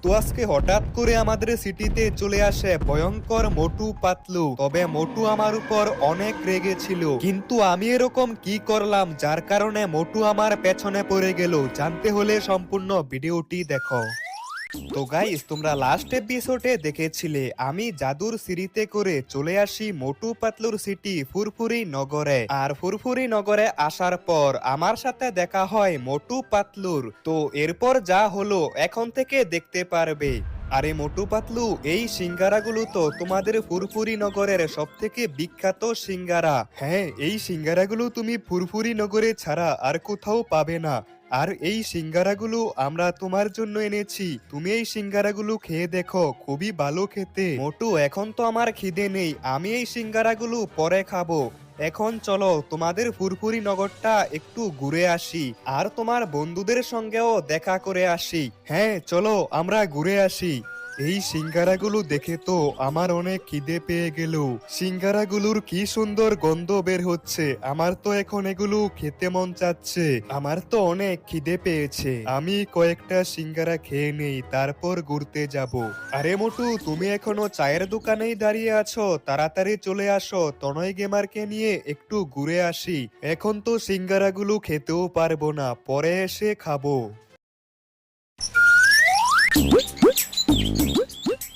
তো আজকে হঠাৎ করে আমাদের সিটিতে চলে আসে ভয়ঙ্কর মোটু পাতলু। তবে মোটু আমার উপর অনেক রেগেছিল, কিন্তু আমি এরকম কি করলাম যার কারণে মোটু আমার পেছনে পড়ে গেল? জানতে হলে সম্পূর্ণ ভিডিওটি দেখো। তো গাইস, তোমরা লাস্ট এপিসোডে দেখেছিলে আমি জাদুর সিঁড়িতে করে চলে আসি মোটু পাতলুর সিটি ফুরফুরি নগরে। আর ফুরফুরি নগরে আসার পর আমার সাথে দেখা হয় মোটু পাতলুর। তো এরপর যা হলো এখন থেকে দেখতে পারবে। আরে মোটু পাতলু, এই সিঙ্গারাগুলো তো তোমাদের ফুরফুরি নগরের সব থেকে বিখ্যাত সিঙ্গারা। হ্যাঁ, এই সিঙ্গারাগুলো তুমি ফুরফুরি নগরে ছাড়া আর কোথাও পাবে না। আর এই সিঙ্গারাগুলো আমরা তোমার জন্য এনেছি, তুমি এই সিঙ্গারাগুলো খেয়ে দেখো, খুবই ভালো খেতে। মোটু, এখন তো আমার খিদে নেই, আমি এই সিঙ্গারাগুলো পরে খাবো। এখন চলো তোমাদের ফুরফুরি নগরটা একটু ঘুরে আসি, আর তোমার বন্ধুদের সঙ্গেও দেখা করে আসি। হ্যাঁ চলো, আমরা ঘুরে আসি। এই সিঙ্গারাগুলো দেখে তো আমার অনেক খিদে পেয়ে গেল। সিঙ্গারাগুলোর কি সুন্দর গন্ধ বের হচ্ছে, আমার তো এখন এগুলো খেতে মন চাচ্ছে। আমার তো অনেক খিদে পেয়েছে, আমি কয়েকটা সিঙ্গারা খেয়ে নেই, তারপর ঘুরতে যাব। আরে মোটু, তুমি এখনো চায়ের দোকানেই দাঁড়িয়ে আছো? তাড়াতাড়ি চলে আসো, তনয় গেমারকে নিয়ে একটু ঘুরে আসি। এখন তো সিঙ্গারাগুলো খেতেও পারবো না, পরে এসে খাবো।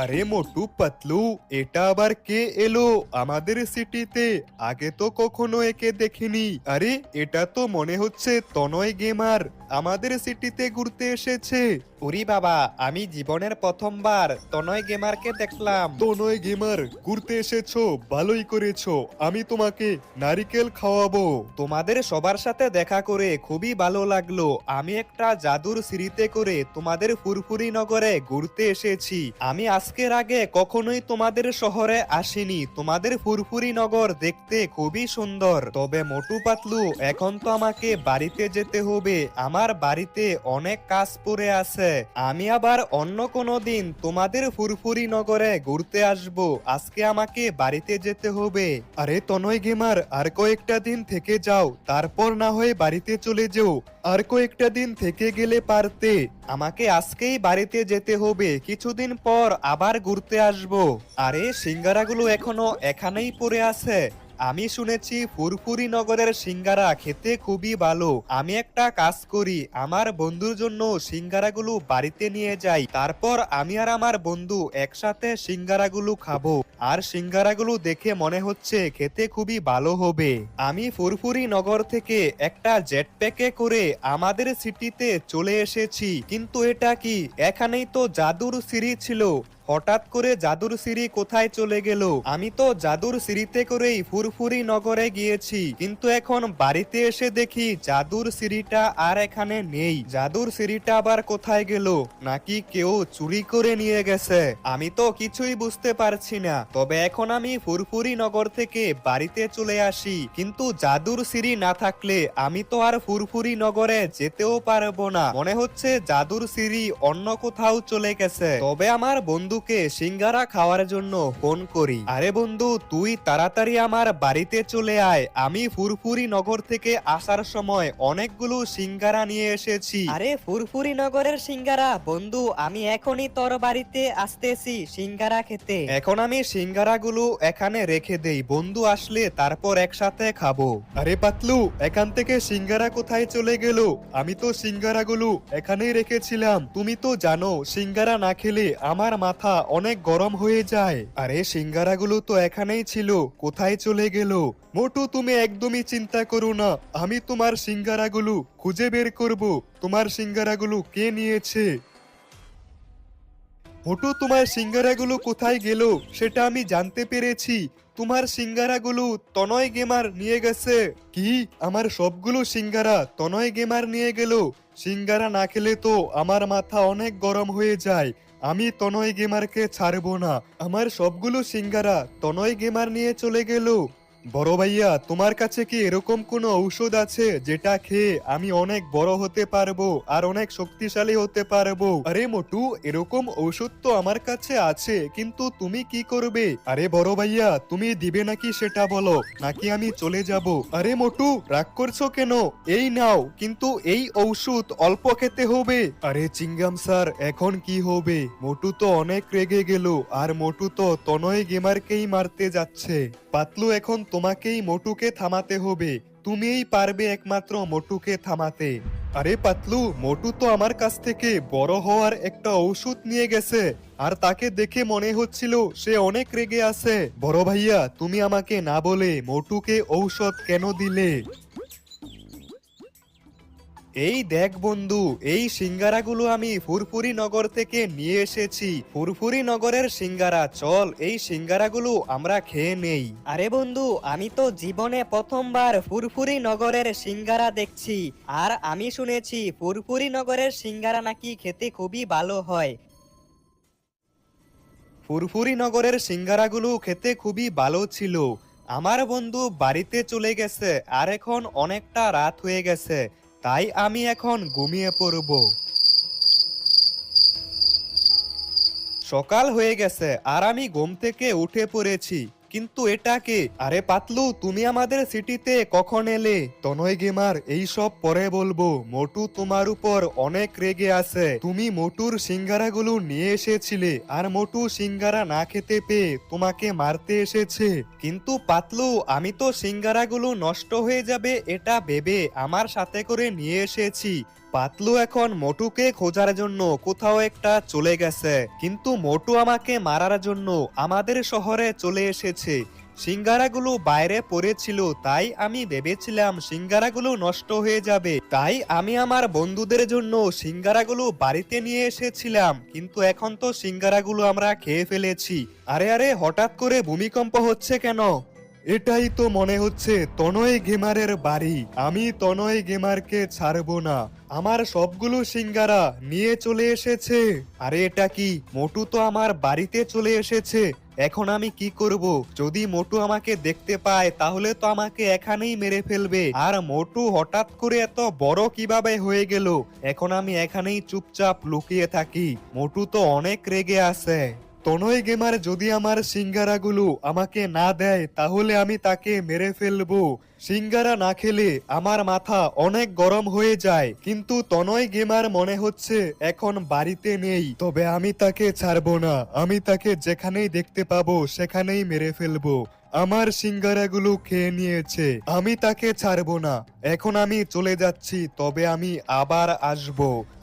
আরে মোটু পাতলু, এটা আবার কে এলো আমাদের সিটিতে? আগে তো কখনো একে দেখিনি। আরে, এটা তো মনে হচ্ছে তনয় গেমার আমাদের সিটিতে ঘুরতে এসেছে। ওরে বাবা, আমি জীবনের প্রথমবার তনয় গেমারকে দেখলাম। তনয় গেমার, ঘুরতে এসেছো, ভালোই করেছো। আমি তোমাকে নারিকেল খাওয়াবো। তোমাদের সবার সাথে দেখা করে খুবই ভালো লাগলো। আমি একটা জাদুর সিঁড়িতে করে তোমাদের ফুরফুরি নগরে ঘুরতে এসেছি। আমি আজকের আগে কখনোই তোমাদের শহরে আসিনি। তোমাদের ফুরফুরি নগর দেখতে খুবই সুন্দর। তবে মোটু পাতলু, এখন তো আমাকে বাড়িতে যেতে হবে। আমার বাড়িতে অনেক কাজ পড়ে আছে। আমি আবার অন্য কোনো দিন তোমাদের ফুরফুরি নগরে ঘুরতে আসব। আজকে আমাকে বাড়িতে যেতে হবে। আরে তনয় গেমার, আর কয়েকটা দিন থেকে যাও, তারপর না হয়ে বাড়িতে চলে যাও। আর কয়েকটা দিন থেকে গেলে পারতে। আমাকে আজকেই বাড়িতে যেতে হবে, কিছুদিন পর আবার ঘুরতে আসব। আরে সিঙ্গারাগুলো এখনো এখানেই পড়ে আছে। আমি শুনেছি ফুরফুরি নগরের সিঙ্গারা খেতে খুবই ভালো। আমি একটা কাজ করি, আমার বন্ধুর জন্য সিঙ্গারাগুলো বাড়িতে নিয়ে যাই, তারপর আমি আর আমার বন্ধু একসাথে সিঙ্গারাগুলো খাবো। আর সিঙ্গারাগুলো দেখে মনে হচ্ছে খেতে খুবই ভালো হবে। আমি ফুরফুরি নগর থেকে একটা জেট প্যাকে করে আমাদের সিটিতে চলে এসেছি, কিন্তু এটা কি? এখানেই তো জাদুর সিঁড়ি ছিল, হঠাৎ করে জাদুর সিঁড়ি কোথায় চলে গেল? আমি তো জাদুর সিঁড়িতে করেই ফুরফুরি নগরে গিয়েছি, কিন্তু এখন বাড়িতে এসে দেখি জাদুর সিঁড়িটা আর এখানে নেই। জাদুর সিঁড়িটা আবার কোথায় গেল? নাকি কেউ চুরি করে নিয়ে গেছে? আমি তো কিছুই বুঝতে পারছি না। তবে এখন আমি ফুরফুরি নগর থেকে বাড়িতে চলে আসি, কিন্তু জাদুর সিঁড়ি না থাকলে আমি তো আর ফুরফুরি নগরে যেতেও পারবো না। মনে হচ্ছে জাদুর সিঁড়ি অন্য কোথাও চলে গেছে। তবে আমার বন্ধুকে সিঙ্গারা খাওয়ার জন্য ফোন করি। আরে বন্ধু, তুই তাড়াতাড়ি আমার বাড়িতে চলে আয়। আমি ফুরফুরি নগর থেকে আসার সময় অনেকগুলো সিঙ্গারা নিয়ে এসেছি। আরে ফুরফুরি নগরের সিঙ্গারা বন্ধু, আমি এখনই তোর বাড়িতে আসতেছি সিঙ্গারা খেতে। এখন আমি সিঙ্গারাগুলো এখানে রেখে দেই, বন্ধু আসলে তারপর একসাথে খাবো। আরে পাতলু, এখান থেকে সিঙ্গারা কোথায় চলে গেল? আমি তো সিঙ্গারাগুলো এখানেই রেখেছিলাম। তুমি তো জানো সিঙ্গারা না খেলে আমার মাথা অনেক গরম হয়ে যায়। আরে সিঙ্গারাগুলো তো এখানেই ছিল, কোথায় চলে গেল? মোটু, তুমি একদমই চিন্তা করো না, আমি তোমার সিঙ্গারাগুলো খুঁজে বের করব। তোমার সিঙ্গারাগুলো কে নিয়েছে? মোটু, তোমার সিঙ্গারাগুলো কোথায় গেল সেটা আমি জানতে পেরেছি। তোমার সিঙ্গারাগুলো তনয় গেমার নিয়ে গেছে। কি? আমার সবগুলো সিঙ্গারা তনয় গেমার নিয়ে গেল? সিঙ্গারা না খেলে তো আমার মাথা অনেক গরম হয়ে যায়। আমি তনয় গেমারকে ছাড়বো না। আমার সবগুলো সিঙ্গারা তনয় গেমার নিয়ে চলে গেল। বড় ভাইয়া, তোমার কাছে কি এরকম কোনো ঔষধ আছে যেটা খেয়ে আমি অনেক বড় হতে পারবো আর অনেক শক্তিশালী হতে পারবো? আরে মোটু, এরকম ঔষধ তো আমার কাছে আছে, কিন্তু তুমি কি করবে? আরে বড় ভাইয়া, তুমি দিবে নাকি সেটা বলো, নাকি আমি চলে যাব? আরে মোটু, রাগ করছো কেন? এই নাও, কিন্তু এই ঔষধ অল্প খেতে হবে। আরে চিঙ্গাম স্যার, এখন কি হবে? মোটু তো অনেক রেগে গেল, আর মোটু তো তনয় গেমারকেই মারতে যাচ্ছে। পাতলু, এখন তোমাকেই মোটুকে থামাতে হবে। তুমিই পারবে একমাত্র মোটুকে থামাতে। আরে পাতলু, মোটু তো আমার কাছ থেকে বড় হওয়ার একটা ঔষধ নিয়ে গেছে, আর তাকে দেখে মনে হচ্ছিল সে অনেক রেগে আছে। বড় ভাইয়া, তুমি আমাকে না বলে মোটুকে ঔষধ কেন দিলে? এই দেখ বন্ধু, এই সিঙ্গারাগুলো আমি ফুরফুরি নগর থেকে নিয়ে এসেছি। ফুরফুরি নগরের সিঙ্গারা, চল এই সিঙ্গারাগুলো আমরা খেয়ে নেই। আরে বন্ধু, আমি তো জীবনে প্রথমবার ফুরফুরি নগরের সিঙ্গারা দেখছি। আর আমি শুনেছি ফুরফুরি নগরের সিঙ্গারা নাকি খেতে খুবই ভালো হয়। ফুরফুরি নগরের সিঙ্গারাগুলো খেতে খুবই ভালো ছিল। আমার বন্ধু বাড়িতে চলে গেছে, আর এখন অনেকটা রাত হয়ে গেছে, তাই আমি এখন ঘুমিয়ে পড়ব। সকাল হয়ে গেছে আর আমি ঘুম থেকে উঠে পড়েছি, কিন্তু এটা কে? আরে পাতলু, তুমি আমাদের সিটিতে কখন এলে? তনয় গেমার, এই সব পরে বলবো। মোটু তোমার উপর অনেক রেগে আছে। তুমি মোটুর সিঙ্গারাগুলো নিয়ে এসেছিলে, আর মোটু সিঙ্গারা না খেতে পেয়ে তোমাকে মারতে এসেছে। কিন্তু পাতলু, আমি তো সিঙ্গারাগুলো নষ্ট হয়ে যাবে এটা ভেবে আমার সাথে করে নিয়ে এসেছি। পাতলু এখন মোটুকে খোঁজার জন্য কোথাও একটা চলে গেছে, কিন্তু মোটু আমাকে মারার জন্য আমাদের শহরে চলে এসেছে। সিঙ্গারাগুলো বাইরে পড়েছিল, তাই আমি ভেবেছিলাম সিঙ্গারাগুলো নষ্ট হয়ে যাবে, তাই আমি আমার বন্ধুদের জন্য সিঙ্গারাগুলো বাড়িতে নিয়ে এসেছিলাম, কিন্তু এখন তো সিঙ্গারাগুলো আমরা খেয়ে ফেলেছি। আরে আরে, হঠাৎ করে ভূমিকম্প হচ্ছে কেন? এটাই তো মনে হচ্ছে তনয় গেমারের বাড়ি। আমি তনয় গেমারকে ছাড়বো না। আমার সবগুলো সিঙ্গারা নিয়ে চলে এসেছে। আরে এটা কি? মোটু তো আমার বাড়িতে চলে এসেছে। এখন আমি কি করব? যদি মোটু আমাকে দেখতে পায় তাহলে তো আমাকে এখানেই মেরে ফেলবে। আর মোটু হঠাৎ করে এত বড় কিভাবে হয়ে গেল? এখন আমি এখানেই চুপচাপ লুকিয়ে থাকি। মোটু তো অনেক রেগে আছে। তনয় গেমার যদি আমার সিঙ্গারাগুলো আমাকে না দেয় তাহলে আমি তাকে মেরে ফেলবো। সিঙ্গারা না খেলে আমার মাথা অনেক গরম হয়ে যায়, কিন্তু তনয় গেমার মনে হচ্ছে এখন বাড়িতে নেই। তবে আমি তাকে ছাড়বো না। আমি তাকে যেখানেই দেখতে পাবো সেখানেই মেরে ফেলবো। আমার সিঙ্গারাগুলো খেয়ে নিয়েছে, আমি তাকে ছাড়বো না। এখন আমি চলে যাচ্ছি, তবে আমি আবার আসব,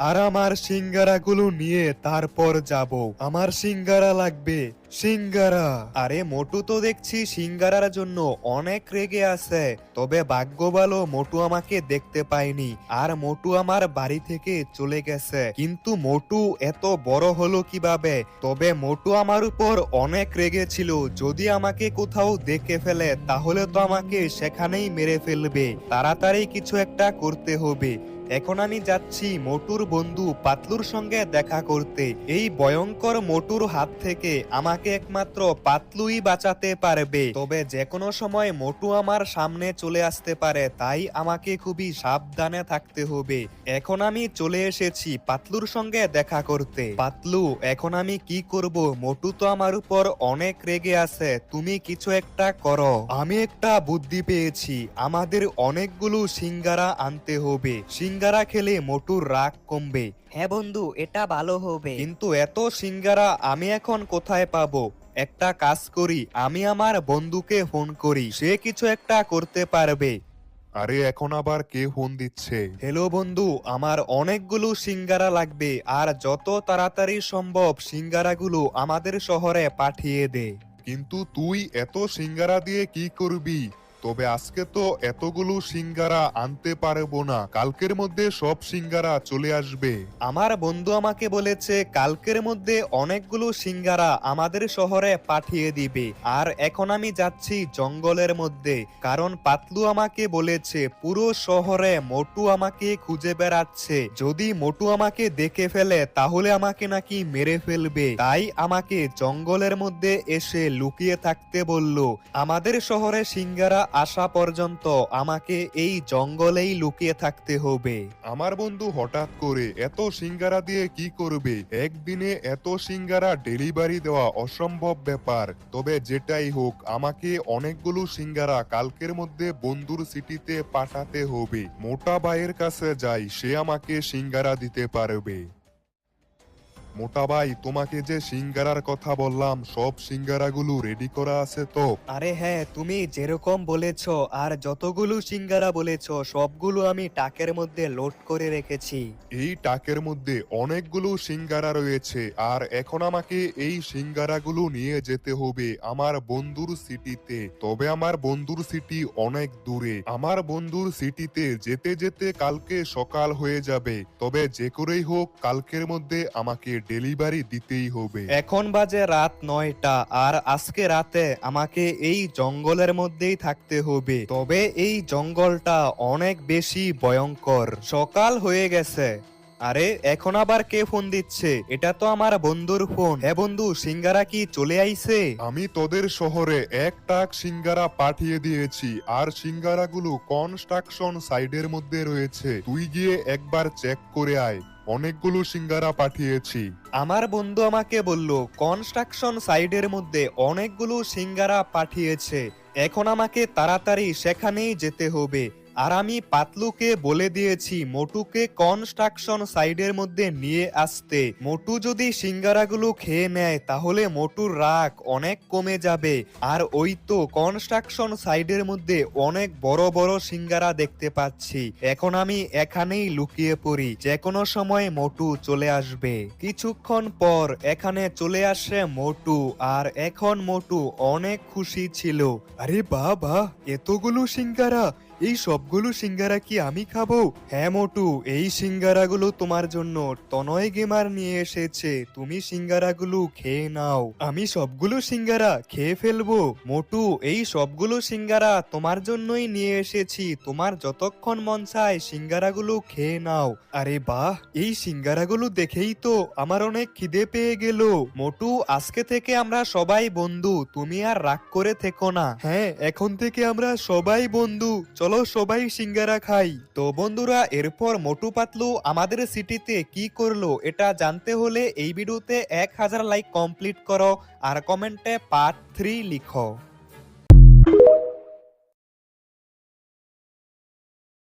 আর আমার সিঙ্গারাগুলো নিয়ে তারপর যাব। আমার সিঙ্গারা লাগবে, সিঙ্গারা। আরে মোটু তো দেখছি সিঙ্গারার জন্য অনেক রেগে আছে। তবে ভাগ্য ভালো মোটু আমাকে দেখতে পায়নি, আর মোটু আমার বাড়ি থেকে চলে গেছে। কিন্তু মোটু এত বড় হলো কিভাবে? তবে মোটু আমার উপর অনেক রেগে ছিল। যদি আমাকে কোথাও দেখে ফেলে তাহলে তো আমাকে সেখানেই মেরে ফেলবে। তাড়াতাড়ি কিছু একটা করতে হবে। এখন আমি যাচ্ছি মোটুর বন্ধু পাতলুর সঙ্গে দেখা করতে। এই ভয়ঙ্কর মোটুর হাত থেকে আমাকে একমাত্র পাতলুই বাঁচাতে পারবে। তবে যে কোনো সময় মোটু আমার সামনে চলে আসতে পারে, তাই আমাকে খুবই সাবধানে থাকতে হবে। এখন আমি চলে এসেছি পাতলুর সঙ্গে দেখা করতে। পাতলু, এখন আমি কি করব? মোটু তো আমার উপর অনেক রেগে আছে, তুমি কিছু একটা করো। আমি একটা বুদ্ধি পেয়েছি, আমাদের অনেকগুলো সিঙ্গারা আনতে হবে। সিঙ্গারা খেলে মোটুর রাগ কমবে। হ্যাঁ বন্ধু, এটা ভালো হবে। কিন্তু এত সিঙ্গারা আমি এখন কোথায় পাবো? একটা কাজ করি, আমি আমার বন্ধুকে ফোন করি, সে কিছু একটা করতে পারবে। আরে এখন আবার কে ফোন দিচ্ছে? হ্যালো বন্ধু, আমার অনেকগুলো সিঙ্গারা লাগবে, আর যত তাড়াতাড়ি সম্ভব সিঙ্গারাগুলো আমাদের শহরে পাঠিয়ে দে। কিন্তু তুই এত সিঙ্গারা দিয়ে কি করবি? তবে আজকে তো এতগুলো সিঙ্গারা আনতে পারবো না, কালকের মধ্যে সব সিঙ্গারা চলে আসবে। আমার বন্ধু আমাকে বলেছে কালকের মধ্যে অনেকগুলো সিঙ্গারা আমাদের শহরে পাঠিয়ে দিবে। আর এখন আমি যাচ্ছি জঙ্গলের মধ্যে, কারণ পাতলু আমাকে বলেছে পুরো শহরে মোটু আমাকে খুঁজে বেড়াচ্ছে। যদি মোটু আমাকে দেখে ফেলে তাহলে আমাকে নাকি মেরে ফেলবে, তাই আমাকে জঙ্গলের মধ্যে এসে লুকিয়ে থাকতে বলল। আমাদের শহরে সিঙ্গারা আসা পর্যন্ত আমাকে এই জঙ্গলেই লুকিয়ে থাকতে হবে। আমার বন্ধু হঠাৎ করে এত সিঙ্গারা দিয়ে কি করবে? একদিনে এত সিঙ্গারা ডেলিভারি দেওয়া অসম্ভব ব্যাপার। তবে যেটাই হোক, আমাকে অনেকগুলো সিঙ্গারা কালকের মধ্যে বন্ধুর সিটিতে পাঠাতে হবে। মোটা ভাইয়ের কাছে যাই, সে আমাকে সিঙ্গারা দিতে পারবে। মোটা ভাই, তোমাকে যে সিঙ্গারার কথা বললাম, সব সিঙ্গারাগুলো রেডি করা আছে তো? আরে হ্যাঁ, তুমি যেরকম বলেছ আর যতগুলো সিঙ্গারা বলেছ সবগুলো আমি টাকের মধ্যে লোড করে রেখেছি। এই টাকের মধ্যে অনেকগুলো সিঙ্গারা রয়েছে, আর এখন আমাকে এই সিঙ্গারাগুলো নিয়ে যেতে হবে আমার বন্ধুর সিটিতে। তবে আমার বন্ধুর সিটি অনেক দূরে। আমার বন্ধুর সিটিতে যেতে যেতে কালকে সকাল হয়ে যাবে। তবে যে করেই হোক, কালকের মধ্যে আমাকে ডেলিভারি দিতেই হবে। এখন বাজে রাত 9টা, আর আজকে রাতে আমাকে এই জঙ্গলের মধ্যেই থাকতে হবে। তবে এই জঙ্গলটা অনেক বেশি ভয়ঙ্কর। সকাল হয়ে গেছে। আরে এখন আবার কে ফোন দিচ্ছে? এটা তো আমার বন্ধুর ফোন। হ্যাঁ বন্ধু, সিঙ্গারা কি চলে আইছে? আমি তোদের শহরে এক টাক সিঙ্গারা পাঠিয়ে দিয়েছি, আর সিঙ্গারাগুলো কনস্ট্রাকশন সাইডের মধ্যে রয়েছে। তুই গিয়ে একবার চেক করে আয়। অনেকগুলো সিঙ্গারা পাঠিয়েছি। আমার বন্ধু আমাকে বলল কনস্ট্রাকশন সাইডের মধ্যে অনেকগুলো সিঙ্গারা পাঠিয়েছে। এখন আমাকে তাড়াতাড়ি সেখানেই যেতে হবে। আর আমি পাতলুকে বলে দিয়েছি মোটুকে কনস্ট্রাকশন সাইডের মধ্যে নিয়ে আসতে। মোটু যদি সিঙ্গারাগুলো খেয়ে নেয় তাহলে মোটুর রাগ অনেক কমে যাবে। আর ওই তো কনস্ট্রাকশন সাইডের মধ্যে অনেক বড় বড় সিঙ্গারা দেখতে পাচ্ছি। এখন আমি এখানেই লুকিয়ে পড়ি, যে কোনো সময় মোটু চলে আসবে। কিছুক্ষণ পর এখানে চলে আসে মোটু, আর এখন মোটু অনেক খুশি ছিল। আরে বাহ বাহ, এতগুলো সিঙ্গারা! এই সবগুলো সিঙ্গারা কি আমি খাবো? হ্যাঁ মোটু, এই সিঙ্গারাগুলো তোমার জন্য তনয় গেমার নিয়ে এসেছে। তুমি সিঙ্গারাগুলো খেয়ে নাও। আমি সবগুলো সিঙ্গারা খেয়ে ফেলবো? মোটু, এই সবগুলো সিঙ্গারা তোমার জন্যই নিয়ে এসেছি। তোমার যতক্ষণ মন চায় সিঙ্গারাগুলো খেয়ে নাও। আরে বাহ, এই সিঙ্গারাগুলো দেখেই তো আমার অনেক খিদে পেয়ে গেল। মোটু, আজকে থেকে আমরা সবাই বন্ধু, তুমি আর রাগ করে থেকো না। হ্যাঁ, এখন থেকে আমরা সবাই বন্ধু। চলো সবাই সিঙ্গারা খাই। তো বন্ধুরা, এরপর মোটু পাতলু আমাদের সিটিতে কি করলো এটা জানতে হলে এই ভিডিওতে 1000 লাইক কমপ্লিট করো আর কমেন্টে পার্ট 3 লিখো।